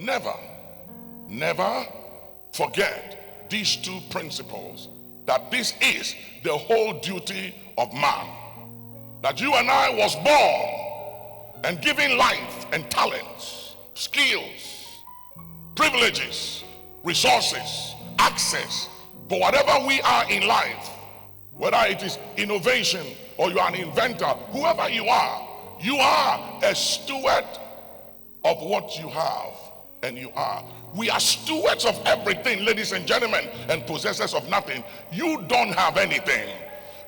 never forget these two principles, that this is the whole duty of man. That you and I was born and given life and talents, skills, privileges, resources, access for whatever we are in life, whether it is innovation or you are an inventor, whoever you are a steward of what you have and you are. We are stewards of everything, ladies and gentlemen, and possessors of nothing. You don't have anything.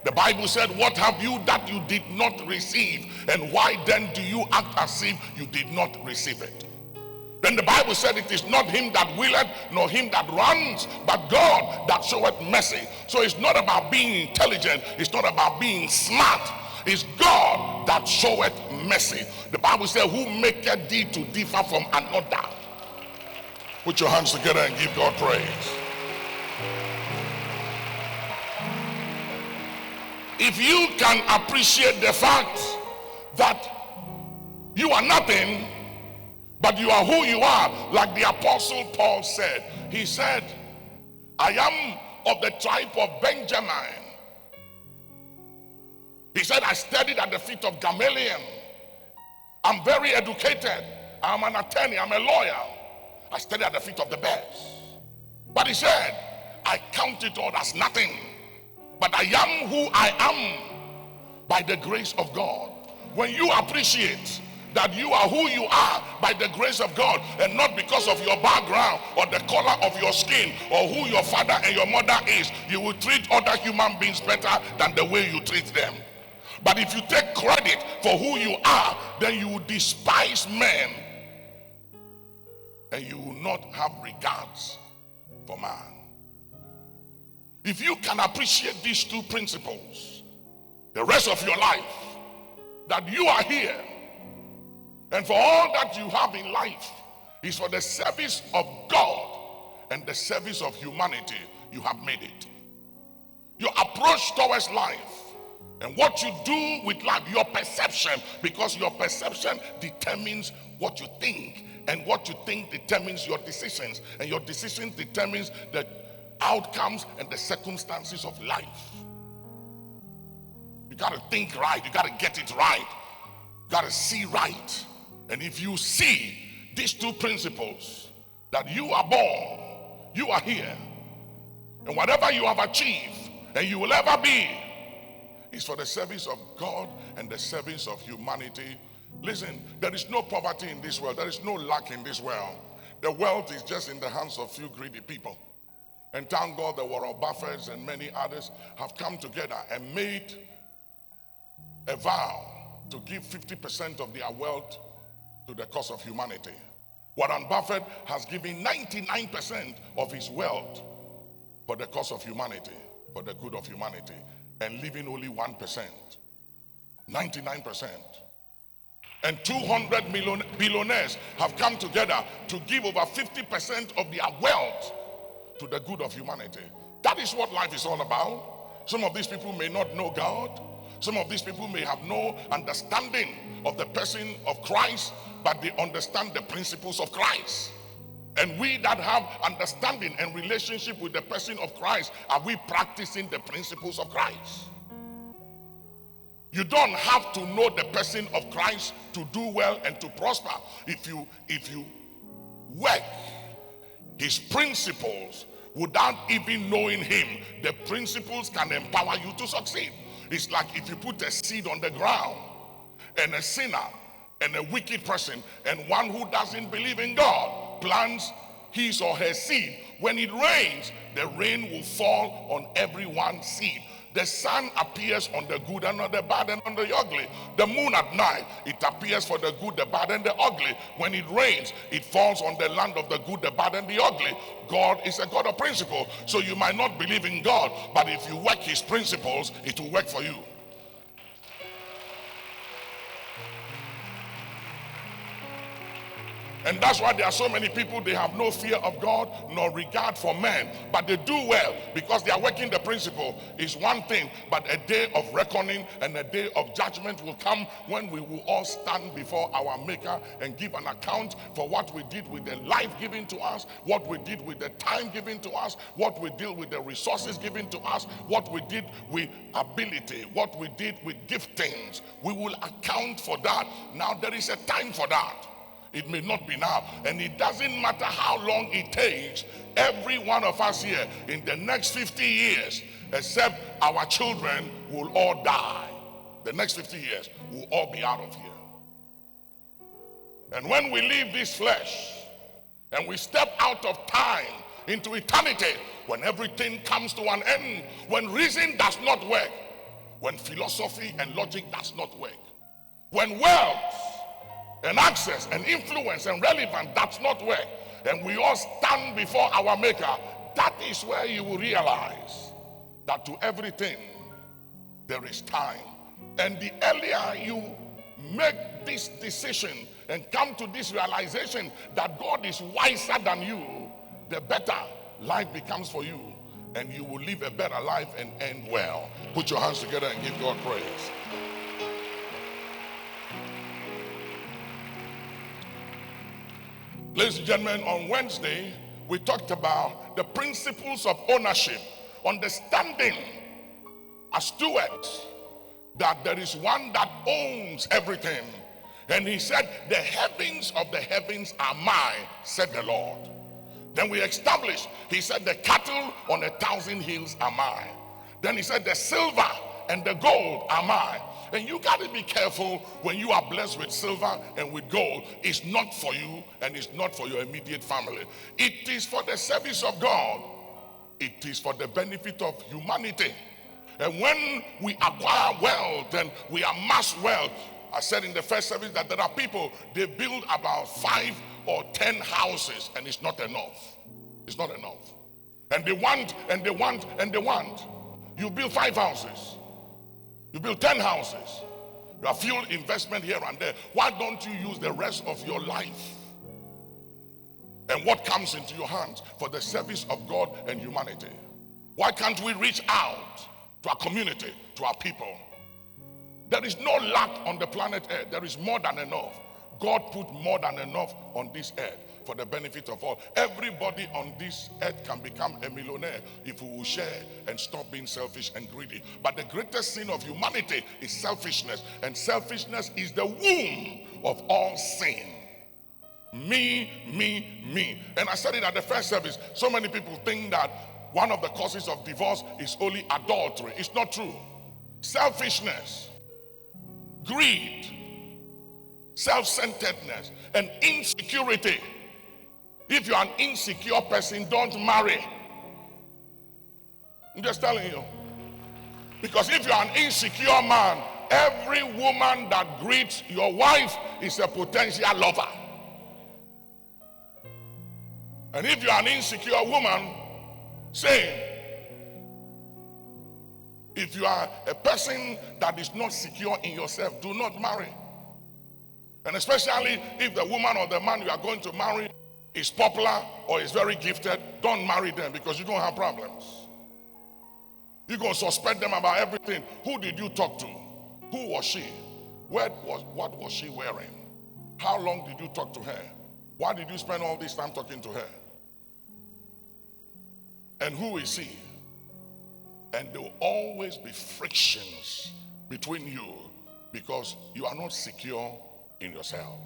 The Bible said, what have you that you did not receive? And why then do you act as if you did not receive it? Then the Bible said, it is not him that willeth, nor him that runs, but God that showeth mercy. So it's not about being intelligent. It's not about being smart. It's God that showeth mercy. The Bible said, who maketh thee to differ from another? Put your hands together and give God praise. If you can appreciate the fact that you are nothing, but you are who you are, like the Apostle Paul said. He said, I am of the tribe of Benjamin. He said, I studied at the feet of Gamaliel. I'm very educated. I'm an attorney. I'm a lawyer. I studied at the feet of the best. But he said, I count it all as nothing. But I am who I am by the grace of God. When you appreciate that you are who you are by the grace of God, and not because of your background or the color of your skin or who your father and your mother is, you will treat other human beings better than the way you treat them. But if you take credit for who you are, then you will despise men and you will not have regards for man. If you can appreciate these two principles, the rest of your life, that you are here, and for all that you have in life is for the service of God and the service of humanity, you have made it. Your approach towards life and what you do with life, your perception, because your perception determines what you think, and what you think determines your decisions, and your decisions determines the outcomes and the circumstances of life. You got to think right. You got to get it right. You got to see right. And if you see these two principles, that you are born, you are here, and whatever you have achieved and you will ever be is for the service of God and the service of humanity. Listen, there is no poverty in this world. There is no lack in this world. The wealth is just in the hands of few greedy people. And thank God the Warren Buffetts and many others have come together and made a vow to give 50% of their wealth to the cause of humanity. Warren Buffett has given 99% of his wealth for the cause of humanity, for the good of humanity, and leaving only 1%. 99%. And 200 billionaires have come together to give over 50% of their wealth to the good of humanity. That is what life is all about. Some of these people may not know God. Some of these people may have no understanding of the person of Christ, but they understand the principles of Christ. And we that have understanding and relationship with the person of Christ, are we practicing the principles of Christ? You don't have to know the person of Christ to do well and to prosper. If you work his principles without even knowing him, the principles can empower you to succeed. It's like if you put a seed on the ground, and a sinner and a wicked person and one who doesn't believe in God plants his or her seed. When it rains, the rain will fall on everyone's seed. The sun appears on the good and on the bad and on the ugly. The moon at night, it appears for the good, the bad, and the ugly. When it rains, it falls on the land of the good, the bad, and the ugly. God is a God of principle. So you might not believe in God, but if you work his principles, it will work for you. And that's why there are so many people, they have no fear of God nor regard for men, but they do well because they are working the principle. Is one thing, but a day of reckoning and a day of judgment will come when we will all stand before our Maker and give an account for what we did with the life given to us, what we did with the time given to us, what we did with the resources given to us, what we did with ability, what we did with giftings. We will account for that. Now there is a time for that. It may not be now, and it doesn't matter how long it takes. Every one of us here in the next 50 years, except our children, will all die. The next 50 years will all be out of here. And when we leave this flesh and we step out of time into eternity, when everything comes to an end, when reason does not work, when philosophy and logic does not work, when wealth and access and influence and relevance does not work, and we all stand before our Maker, that is where you will realize that to everything there is time. And the earlier you make this decision and come to this realization that God is wiser than you, the better life becomes for you, and you will live a better life and end well. Put your hands together and give God praise. Ladies and gentlemen, on Wednesday, we talked about the principles of ownership, understanding as stewards that there is one that owns everything. And he said, the heavens of the heavens are mine, said the Lord. Then we established, he said, the cattle on 1,000 hills are mine. Then he said, the silver and the gold are mine. And you got to be careful when you are blessed with silver and with gold. It's not for you and it's not for your immediate family. It is for the service of God. It is for the benefit of humanity. And when we acquire wealth and we amass wealth, I said in the first service that there are people, they build about 5 or 10 houses and it's not enough. It's not enough. And they want, and they want, and they want. You build 5 houses. You build 10 houses. You have fuel investment here and there. Why don't you use the rest of your life and what comes into your hands for the service of God and humanity? Why can't we reach out to our community, to our people? There is no lack on the planet Earth. There is more than enough. God put more than enough on this earth for the benefit of all. Everybody on this earth can become a millionaire if we will share and stop being selfish and greedy. But the greatest sin of humanity is selfishness. And selfishness is the womb of all sin. Me, me, me. And I said it at the first service. So many people think that one of the causes of divorce is only adultery. It's not true. Selfishness, greed, self-centeredness, and insecurity. If you're an insecure person, don't marry. I'm just telling you. Because if you're an insecure man, every woman that greets your wife is a potential lover. And if you're an insecure woman, say, if you are a person that is not secure in yourself, do not marry. And especially if the woman or the man you are going to marry is popular or is very gifted, don't marry them because you're going to have problems. You're going to suspect them about everything. Who did you talk to? Who was she? What was she wearing? How long did you talk to her? Why did you spend all this time talking to her? And who is he? And there will always be frictions between you because you are not secure in yourself.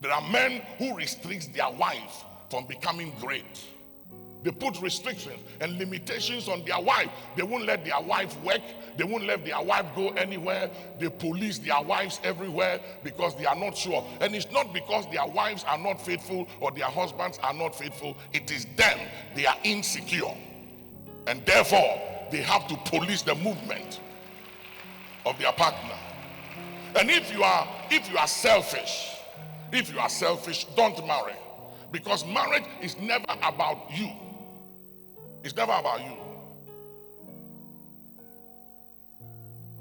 There are men who restrict their wife from becoming great. They put restrictions and limitations on their wife. They won't let their wife work. They won't let their wife go anywhere. They police their wives everywhere because they are not sure. And it's not because their wives are not faithful or their husbands are not faithful. It is them. They are insecure. And therefore, they have to police the movement of their partner. And if you are selfish, don't marry. Because marriage is never about you. It's never about you.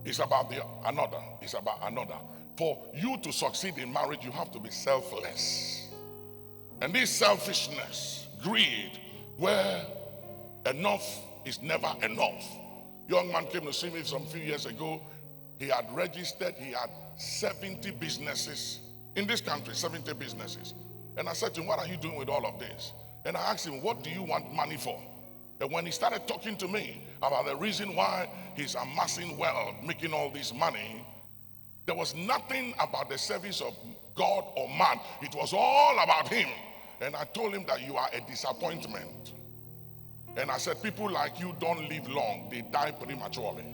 It's about another. It's about another. For you to succeed in marriage, you have to be selfless. And this selfishness, greed, where enough is never enough. Young man came to see me some few years ago. He had 70 businesses in this country, 70 businesses. And I said to him, what are you doing with all of this? And I asked him, what do you want money for? And when he started talking to me about the reason why he's amassing wealth, making all this money, there was nothing about the service of God or man. It was all about him. And I told him that you are a disappointment. And I said, people like you don't live long. They die prematurely.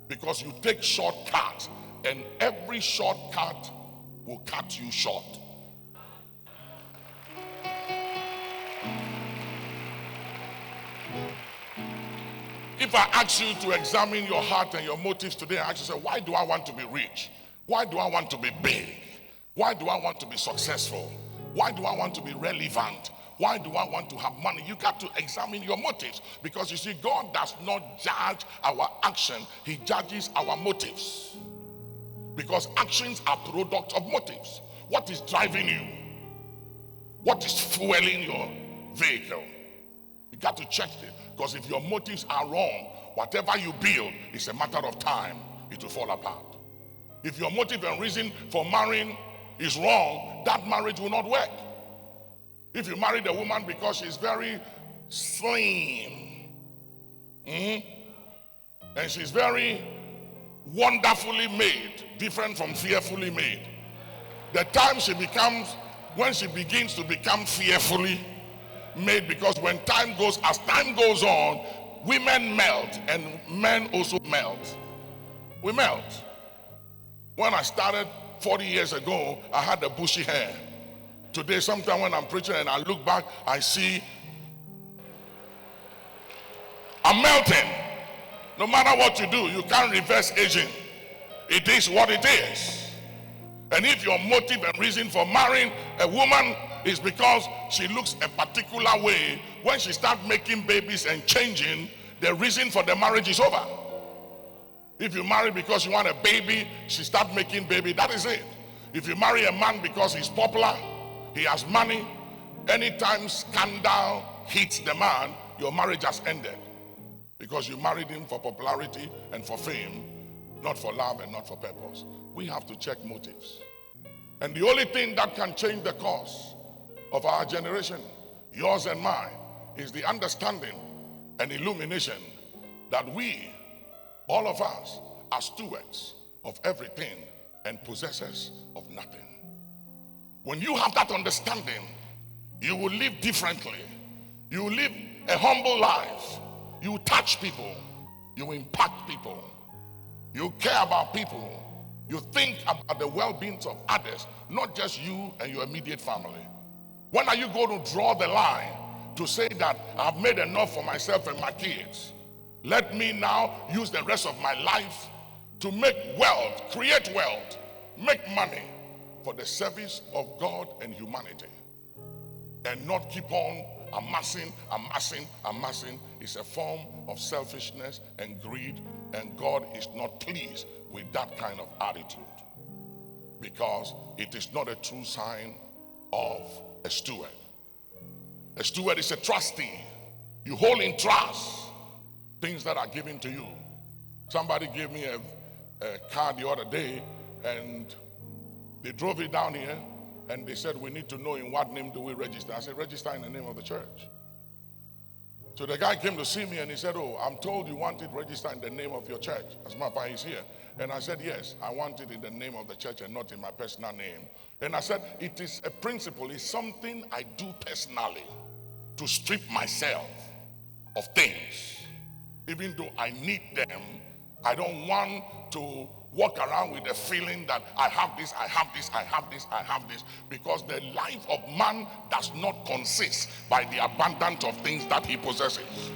Because you take shortcuts, and every shortcut will cut you short. If I ask you to examine your heart and your motives today, I ask you, why do I want to be rich? Why do I want to be big? Why do I want to be successful? Why do I want to be relevant? Why do I want to have money? You got to examine your motives, because you see, God does not judge our action. He judges our motives, because actions are product of motives. What is driving you? What is fueling your vehicle? You got to check it, because if your motives are wrong, whatever you build is a matter of time. It will fall apart. If your motive and reason for marrying is wrong, that marriage will not work. If you married a woman because she's very slim, and she's very wonderfully made, different from fearfully made, the time when she begins to become fearfully made, because as time goes on, women melt and men also melt. We melt. When I started 40 years ago, I had the bushy hair. Today, sometimes when I'm preaching and I look back, I see I'm melting. No matter what you do, you can't reverse aging. It is what it is. And if your motive and reason for marrying a woman is because she looks a particular way, when she starts making babies and changing, the reason for the marriage is over. If you marry because you want a baby, she starts making baby, that is it. If you marry a man because he's popular, he has money, anytime scandal hits the man, your marriage has ended. Because you married him for popularity and for fame, not for love and not for purpose. We have to check motives. And the only thing that can change the course of our generation, yours and mine, is the understanding and illumination that we, all of us, are stewards of everything and possessors of nothing. When you have that understanding, you will live differently. You will live a humble life. You will touch people. You will impact people. You care about people. You think about the well-being of others, not just you and your immediate family. When are you going to draw the line to say that I've made enough for myself and my kids? Let me now use the rest of my life to make wealth, create wealth, make money for the service of God and humanity, and not keep on amassing. Is a form of selfishness and greed, and God is not pleased with that kind of attitude, because it is not a true sign of a steward. A steward is a trustee. You hold in trust things that are given to you. Somebody gave me a car the other day, and they drove it down here, and they said, we need to know in what name do we register. I said, register in the name of the church. So the guy came to see me, and he said, oh, I'm told you want it registered in the name of your church. As a matter of fact, he's here. And I said, yes, I want it in the name of the church and not in my personal name. And I said, it is a principle. It's something I do personally to strip myself of things. Even though I need them, I don't want to walk around with the feeling that I have this, I have this, I have this, I have this. Because the life of man does not consist by the abundance of things that he possesses.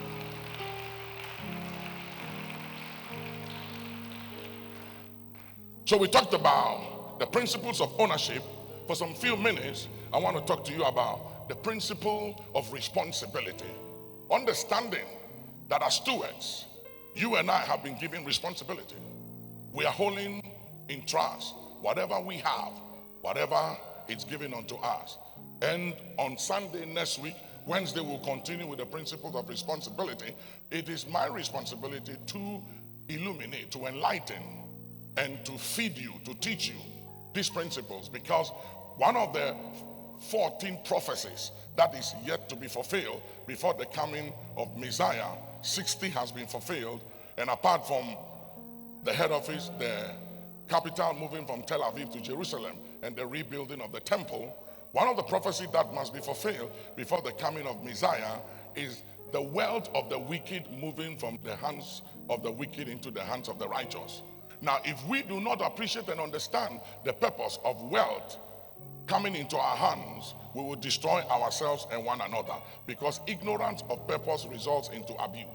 So we talked about the principles of ownership. For some few minutes, I want to talk to you about the principle of responsibility. Understanding that as stewards, you and I have been given responsibility. We are holding in trust. Whatever we have, whatever is given unto us. And on Sunday next week, Wednesday, we'll continue with the principles of responsibility. It is my responsibility to illuminate, to enlighten, and to feed you, to teach you these principles, because one of the 14 prophecies that is yet to be fulfilled before the coming of Messiah, 60 has been fulfilled. And apart from the head office, the capital moving from Tel Aviv to Jerusalem, and the rebuilding of the temple, one of the prophecies that must be fulfilled before the coming of Messiah is the wealth of the wicked moving from the hands of the wicked into the hands of the righteous. Now, if we do not appreciate and understand the purpose of wealth coming into our hands, we will destroy ourselves and one another, because ignorance of purpose results into abuse.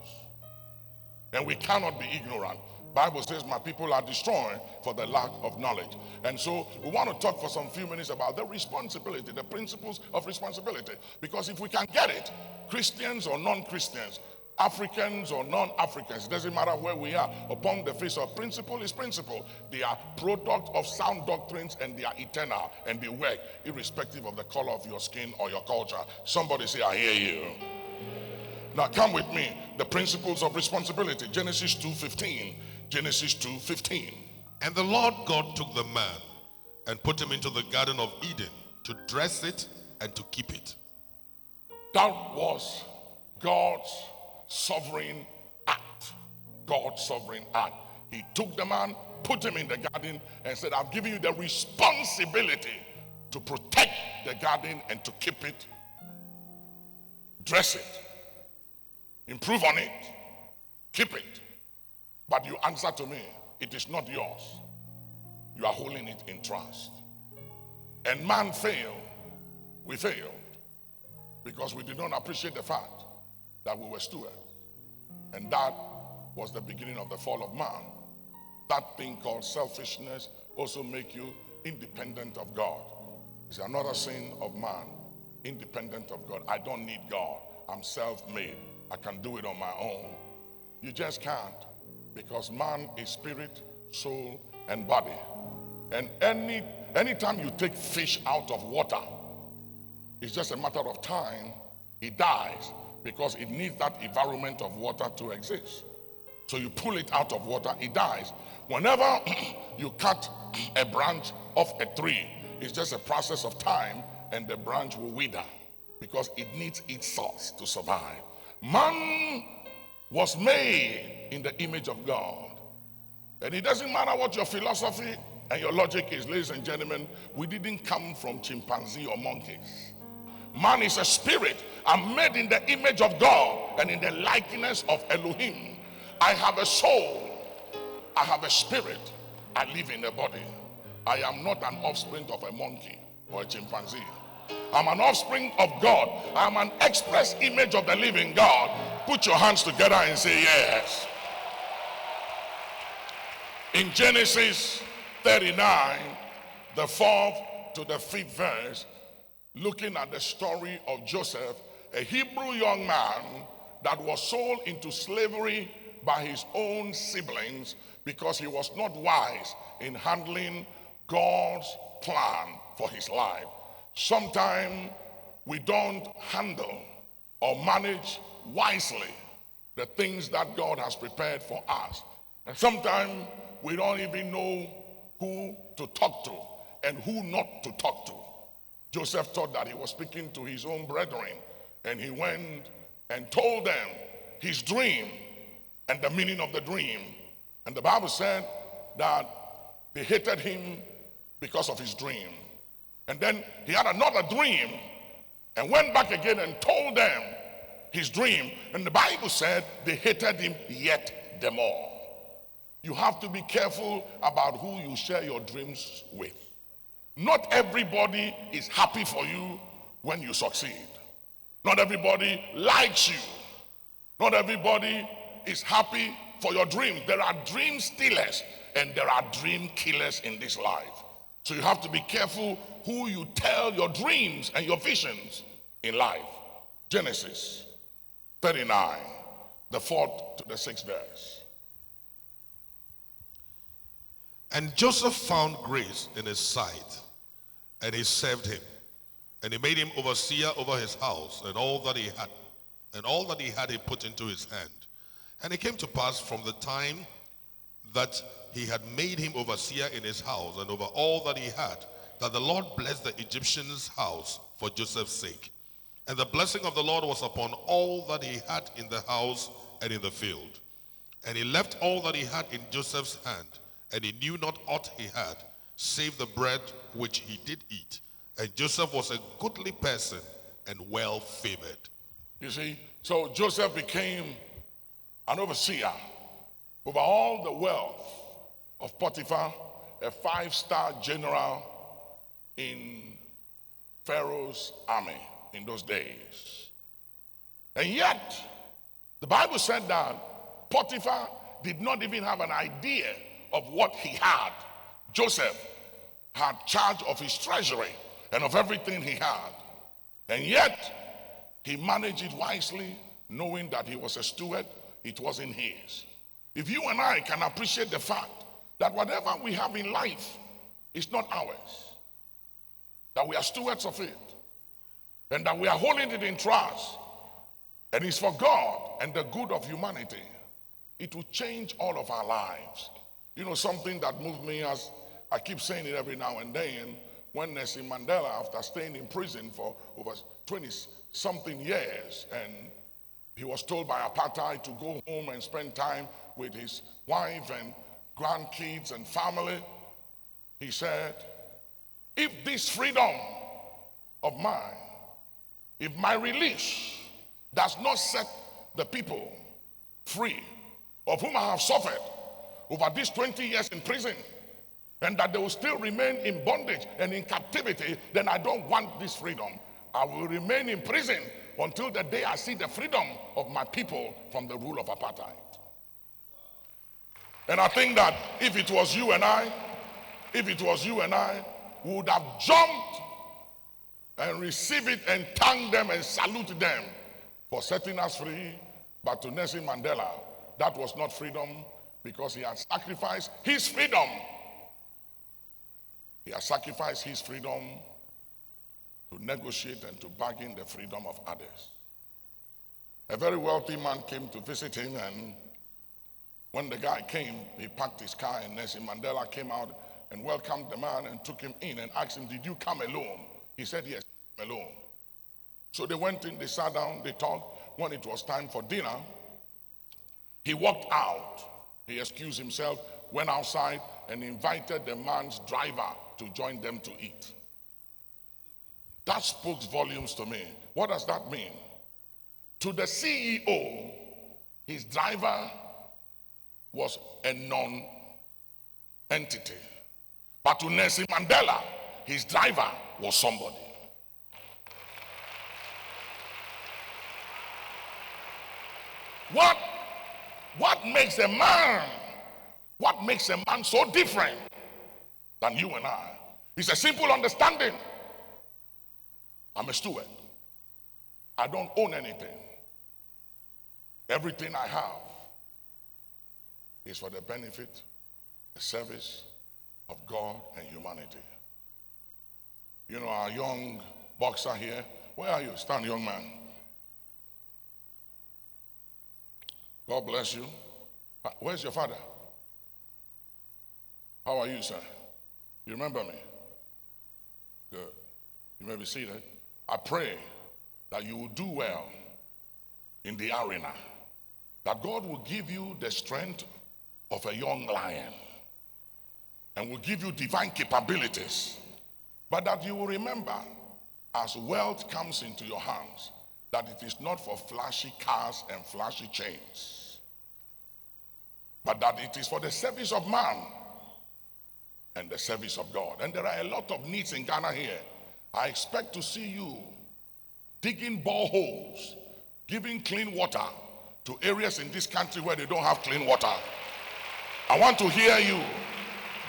And we cannot be ignorant. Bible says my people are destroyed for the lack of knowledge. And so we want to talk for some few minutes about the responsibility, the principles of responsibility. Because if we can get it, Christians or non-Christians, Africans or non-Africans, it doesn't matter where we are upon the face of principle is principle. They are product of sound doctrines, and they are eternal, and they work irrespective of the color of your skin or your culture. Somebody say, I hear you. Now come with me, the principles of responsibility. Genesis 2:15. Genesis 2:15. And the Lord God took the man and put him into the Garden of Eden to dress it and to keep it. That was God's sovereign act. God's sovereign act. He took the man, put him in the garden, and said, I've given you the responsibility to protect the garden and to keep it, dress it, improve on it, keep it. But you answer to me, it is not yours. You are holding it in trust. And man failed. We failed because we did not appreciate the fact that we were stewards. And that was the beginning of the fall of man. That thing called selfishness also make you independent of God. It's another sin of man, independent of God. I don't need God. I'm self-made. I can do it on my own. You just can't, because man is spirit, soul, and body. And anytime you take fish out of water, it's just a matter of time. It dies because it needs that environment of water to exist. So you pull it out of water, it dies. Whenever you cut a branch off a tree, it's just a process of time, and the branch will wither because it needs its source to survive. Man was made in the image of God. And it doesn't matter what your philosophy and your logic is, ladies and gentlemen, we didn't come from chimpanzee or monkeys. Man is a spirit. I'm made in the image of God and in the likeness of Elohim. I have a soul. I have a spirit. I live in a body. I am not an offspring of a monkey or a chimpanzee. I'm an offspring of God. I'm an express image of the living God. Put your hands together and say yes. In Genesis 39, the 4th to the 5th verse, looking at the story of Joseph, a Hebrew young man that was sold into slavery by his own siblings because he was not wise in handling God's plan for his life. Sometimes we don't handle or manage wisely the things that God has prepared for us. And sometimes we don't even know who to talk to and who not to talk to. Joseph thought that he was speaking to his own brethren, and he went and told them his dream and the meaning of the dream. And the Bible said that they hated him because of his dream. And then he had another dream and went back again and told them his dream. And the Bible said they hated him yet the more. You have to be careful about who you share your dreams with. Not everybody is happy for you when you succeed. Not everybody likes you. Not everybody is happy for your dreams. There are dream stealers and there are dream killers in this life. So you have to be careful who you tell your dreams and your visions in life. Genesis 39, the 4th to the 6th verse. And Joseph found grace in his sight, and he served him. And he made him overseer over his house, and all that he had. And all that he had he put into his hand. And it came to pass from the time that he had made him overseer in his house, and over all that he had, that the Lord blessed the Egyptian's house for Joseph's sake. And the blessing of the Lord was upon all that he had in the house and in the field. And he left all that he had in Joseph's hand, and he knew not aught he had, save the bread which he did eat. And Joseph was a goodly person and well favored. You see, so Joseph became an overseer over all the wealth of Potiphar, a 5-star general in Pharaoh's army in those days. And yet, the Bible said that Potiphar did not even have an idea of what he had. Joseph had charge of his treasury and of everything he had. And yet, he managed it wisely, knowing that he was a steward, it wasn't his. If you and I can appreciate the fact that whatever we have in life is not ours, that we are stewards of it, and that we are holding it in trust, and it's for God and the good of humanity, it will change all of our lives. You know, something that moved me, as I keep saying it every now and then, when Nelson Mandela, after staying in prison for over 20-something years, and he was told by apartheid to go home and spend time with his wife and grandkids and family, he said, if this freedom of mine, if my release does not set the people free of whom I have suffered over these 20 years in prison, and that they will still remain in bondage and in captivity, then I don't want this freedom. I will remain in prison until the day I see the freedom of my people from the rule of apartheid. And I think that if it was you and I, we would have jumped and received it and thanked them and saluted them for setting us free. But to Nelson Mandela, that was not freedom, because he had sacrificed his freedom. He has sacrificed his freedom to negotiate and to bargain the freedom of others. A very wealthy man came to visit him, and when the guy came, he parked his car, and Nelson Mandela came out and welcomed the man and took him in and asked him, did you come alone? He said, yes, alone. So they went in, they sat down, they talked. When it was time for dinner, he walked out. He excused himself, went outside, and invited the man's driver to join them to eat. That spoke volumes to me. What does that mean? To the CEO, his driver was a non-entity. But to Nelson Mandela, his driver was somebody. What makes a man so different than you and I? It's a simple understanding. I'm a steward. I don't own anything. Everything I have is for the benefit, the service of God and humanity. You know, our young boxer here, where are you? Stand, young man. God bless you. Where's your father? How are you, sir? You remember me? Good. You may be seated. I pray that you will do well in the arena, that God will give you the strength of a young lion and will give you divine capabilities, but that you will remember, as wealth comes into your hands, that it is not for flashy cars and flashy chains, but that it is for the service of man and the service of God. And there are a lot of needs in Ghana here. I expect to see you digging boreholes, giving clean water to areas in this country where they don't have clean water. I want to hear you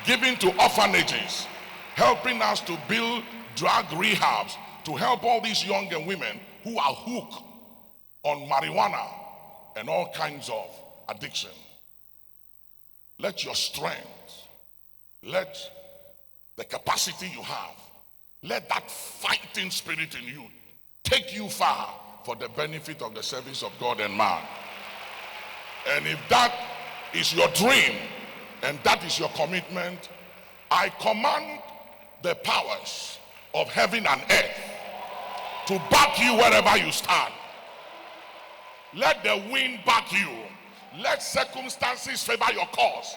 giving to orphanages, helping us to build drug rehabs, to help all these young women who are hooked on marijuana and all kinds of addiction. Let your strength Let the capacity you have, let that fighting spirit in you take you far for the benefit of the service of God and man. And if that is your dream and that is your commitment, I command the powers of heaven and earth to back you wherever you stand. Let the wind back you. Let circumstances favor your cause.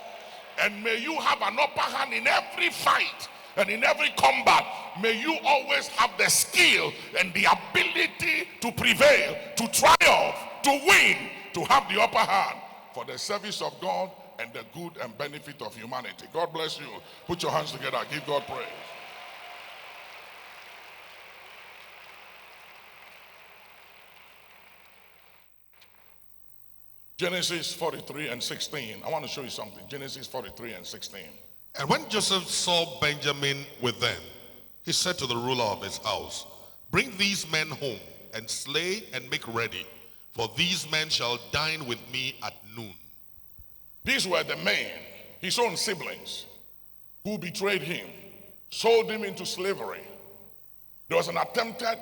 And may you have an upper hand in every fight and in every combat. May you always have the skill and the ability to prevail, to triumph, to win, to have the upper hand for the service of God and the good and benefit of humanity. God bless you. Put your hands together. Give God praise. Genesis 43 and 16. I want to show you something. Genesis 43 and 16. And when Joseph saw Benjamin with them, he said to the ruler of his house, bring these men home and slay and make ready, for these men shall dine with me at noon. These were the men, his own siblings, who betrayed him, sold him into slavery. There was an attempted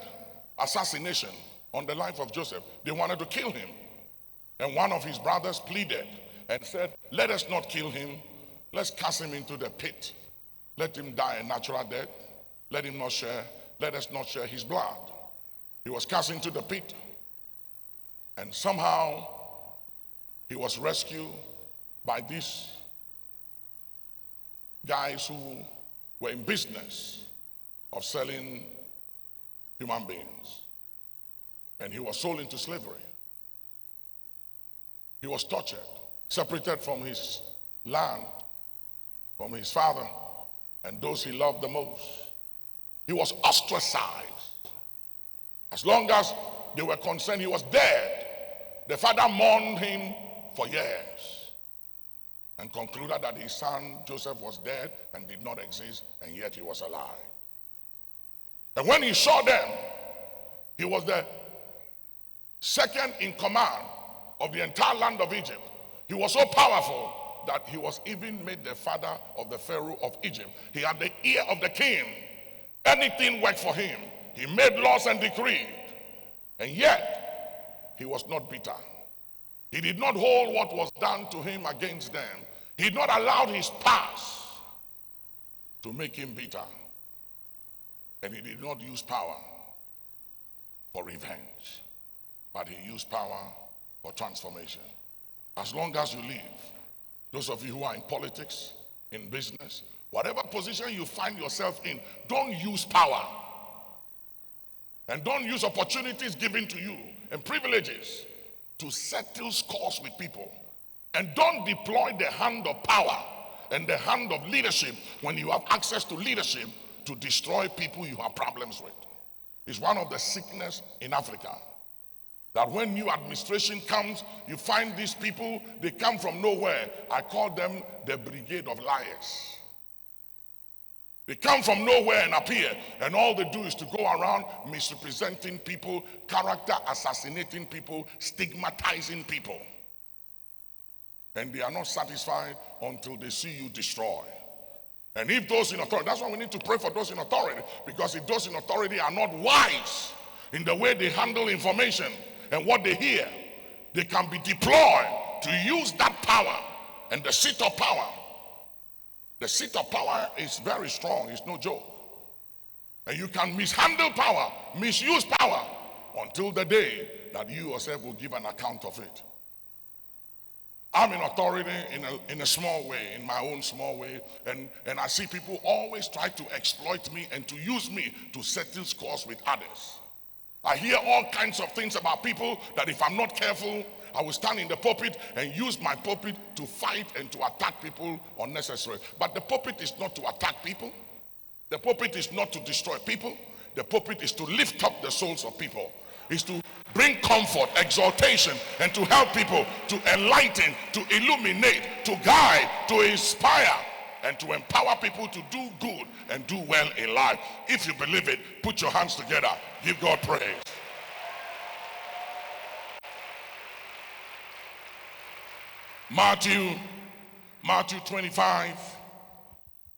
assassination on the life of Joseph. They wanted to kill him. And one of his brothers pleaded and said, let us not kill him. Let's cast him into the pit. Let him die a natural death. Let us not share his blood. He was cast into the pit. And somehow he was rescued by these guys who were in business of selling human beings. And he was sold into slavery. He was tortured, separated from his land, from his father, and those he loved the most. He was ostracized. As long as they were concerned he was dead, the father mourned him for years and concluded that his son Joseph was dead and did not exist, and yet he was alive. And when he saw them, he was the second in command of the entire land of Egypt. He was so powerful that he was even made the father of the Pharaoh of Egypt. He had the ear of the king. Anything worked for him. He made laws and decreed. And yet, he was not bitter. He did not hold what was done to him against them. He did not allow his past to make him bitter. And he did not use power for revenge, but he used power for transformation. As long as you live, those of you who are in politics, in business, whatever position you find yourself in, don't use power. And don't use opportunities given to you and privileges to settle scores with people. And don't deploy the hand of power and the hand of leadership when you have access to leadership to destroy people you have problems with. It's one of the sickness in Africa. That when new administration comes, you find these people, they come from nowhere. I call them the brigade of liars. They come from nowhere and appear, and all they do is to go around misrepresenting people, character assassinating people, stigmatizing people. And they are not satisfied until they see you destroy. And if those in authority, that's why we need to pray for those in authority, because if those in authority are not wise in the way they handle information and what they hear, they can be deployed to use that power and the seat of power. The seat of power is very strong, it's no joke. And you can mishandle power, misuse power, until the day that you yourself will give an account of it. I'm in authority in a small way, in my own small way, and I see people always try to exploit me and to use me to settle scores with others. I hear all kinds of things about people that if I'm not careful, I will stand in the pulpit and use my pulpit to fight and to attack people unnecessarily. But the pulpit is not to attack people. The pulpit is not to destroy people. The pulpit is to lift up the souls of people. It's to bring comfort, exaltation, and to help people, to enlighten, to illuminate, to guide, to inspire, and to empower people to do good and do well in life. If you believe it, put your hands together. Give God praise. Matthew 25,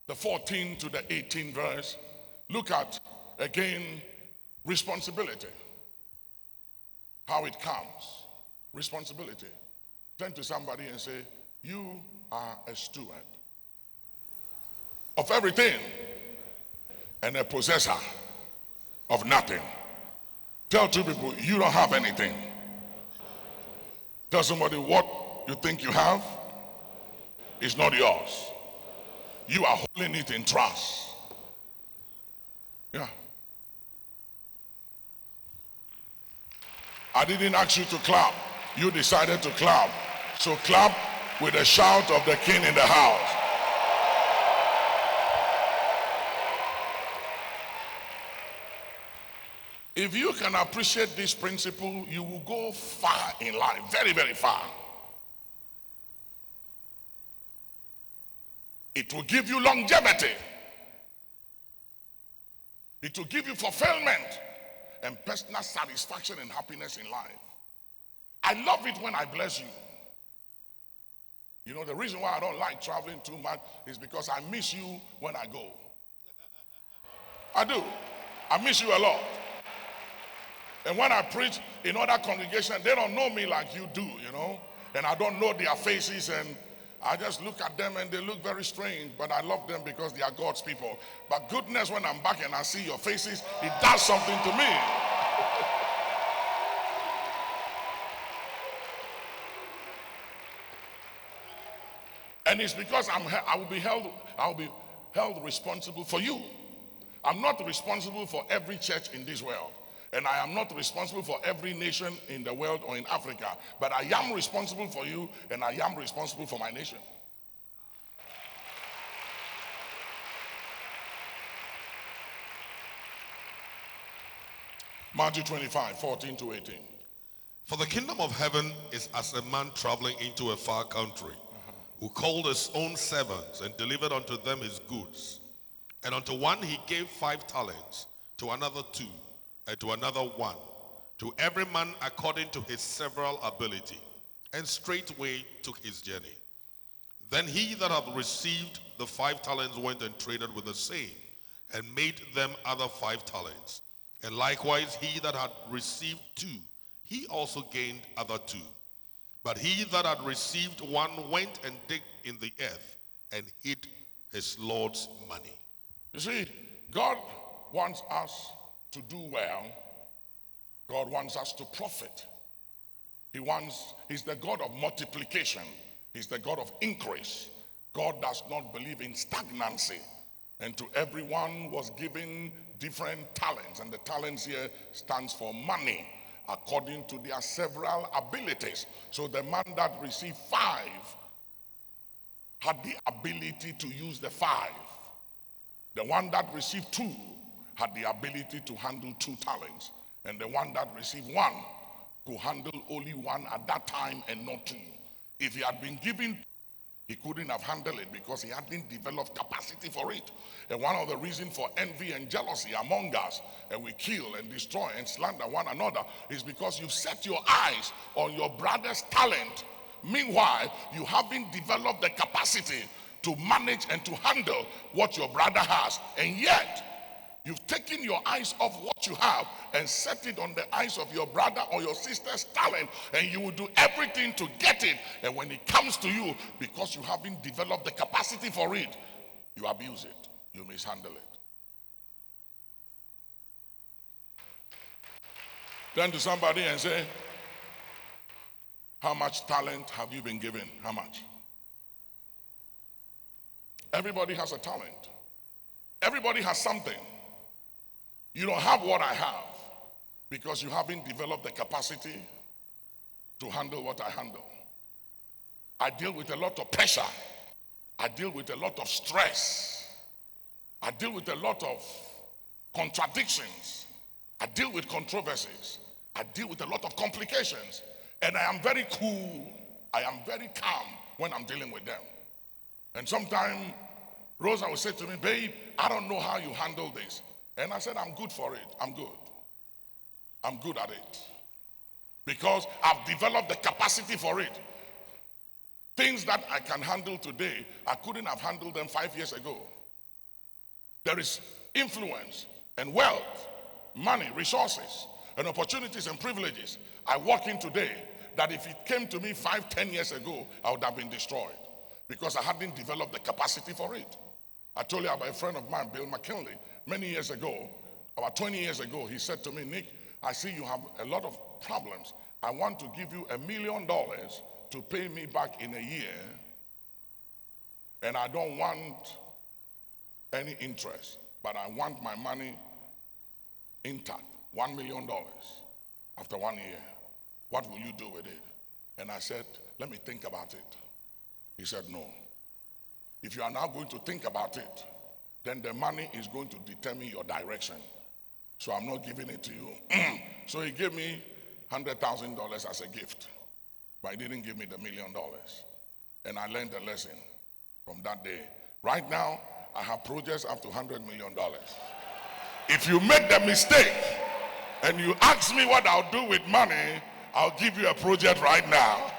the 14th to the 18th verse, look at again responsibility. How it comes. Responsibility. Turn to somebody and say, you are a steward of everything and a possessor of nothing. Tell two people, you don't have anything. Tell somebody what you think you have is not yours. You are holding it in trust. Yeah. I didn't ask you to clap. You decided to clap. So clap with a shout of the King in the house. If you can appreciate this principle, you will go far in life, very, very far. It will give you longevity. It will give you fulfillment and personal satisfaction and happiness in life. I love it when I bless you. You know, the reason why I don't like traveling too much is because I miss you when I go. I do. I miss you a lot. And when I preach in other congregations, they don't know me like you do, you know. And I don't know their faces, and I just look at them and they look very strange, but I love them because they are God's people. But goodness, when I'm back and I see your faces, it does something to me. And it's because I will be held responsible for you. I'm not responsible for every church in this world. And I am not responsible for every nation in the world or in Africa. But I am responsible for you, and I am responsible for my nation. Matthew 25, 14 to 18. For the kingdom of heaven is as a man traveling into a far country, who called his own servants and delivered unto them his goods. And unto one he gave 5 talents, to another 2, and to another 1, to every man according to his several ability, and straightway took his journey. Then he that had received the 5 talents went and traded with the same, and made them other 5 talents. And likewise he that had received 2, he also gained other 2. But he that had received 1 went and digged in the earth, and hid his Lord's money. You see, God wants us to do well. God wants us to profit. He's the God of multiplication. He's the God of increase. God does not believe in stagnancy. And to everyone was given different talents. And the talents here stands for money, according to their several abilities. So the man that received 5 had the ability to use the 5. The one that received 2 had the ability to handle 2 talents. And the one that received 1 could handle only 1 at that time and not 2. If he had been given, he couldn't have handled it because he hadn't developed capacity for it. And one of the reasons for envy and jealousy among us, and we kill and destroy and slander one another, is because you've set your eyes on your brother's talent. Meanwhile, you haven't developed the capacity to manage and to handle what your brother has. And yet, you've taken your eyes off what you have and set it on the eyes of your brother or your sister's talent, and you will do everything to get it. And when it comes to you, because you haven't developed the capacity for it, you abuse it, you mishandle it. Turn to somebody and say, how much talent have you been given? How much? Everybody has a talent. Everybody has something. You don't have what I have because you haven't developed the capacity to handle what I handle. I deal with a lot of pressure. I deal with a lot of stress. I deal with a lot of contradictions. I deal with controversies. I deal with a lot of complications. And I am very cool. I am very calm when I'm dealing with them. And sometimes Rosa will say to me, babe, I don't know how you handle this. And I said, I'm good for it. I'm good. I'm good at it. Because I've developed the capacity for it. Things that I can handle today, I couldn't have handled them 5 years ago. There is influence and wealth, money, resources, and opportunities and privileges I walk in today that if it came to me 5-10 years ago, I would have been destroyed because I hadn't developed the capacity for it. I told you about a friend of mine, Bill McKinley, many years ago, about 20 years ago. He said to me, Nick, I see you have a lot of problems. I want to give you $1 million to pay me back in a year, and I don't want any interest, but I want my money intact, $1 million after 1 year. What will you do with it? And I said, let me think about it. He said, no. If you are now going to think about it, then the money is going to determine your direction. So I'm not giving it to you. So he gave me $100,000 as a gift, but he didn't give me the $1 million. And I learned a lesson from that day. Right now, I have projects up to $100 million. If you make the mistake and you ask me what I'll do with money, I'll give you a project right now.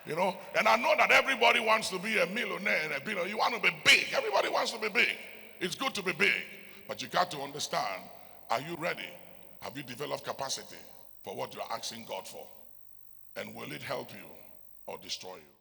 You know, and I know that everybody wants to be a millionaire and a billionaire. You want to be big. Everybody wants to be big. It's good to be big, but you got to understand, are you ready? Have you developed capacity for what you're asking God for? And will it help you or destroy you?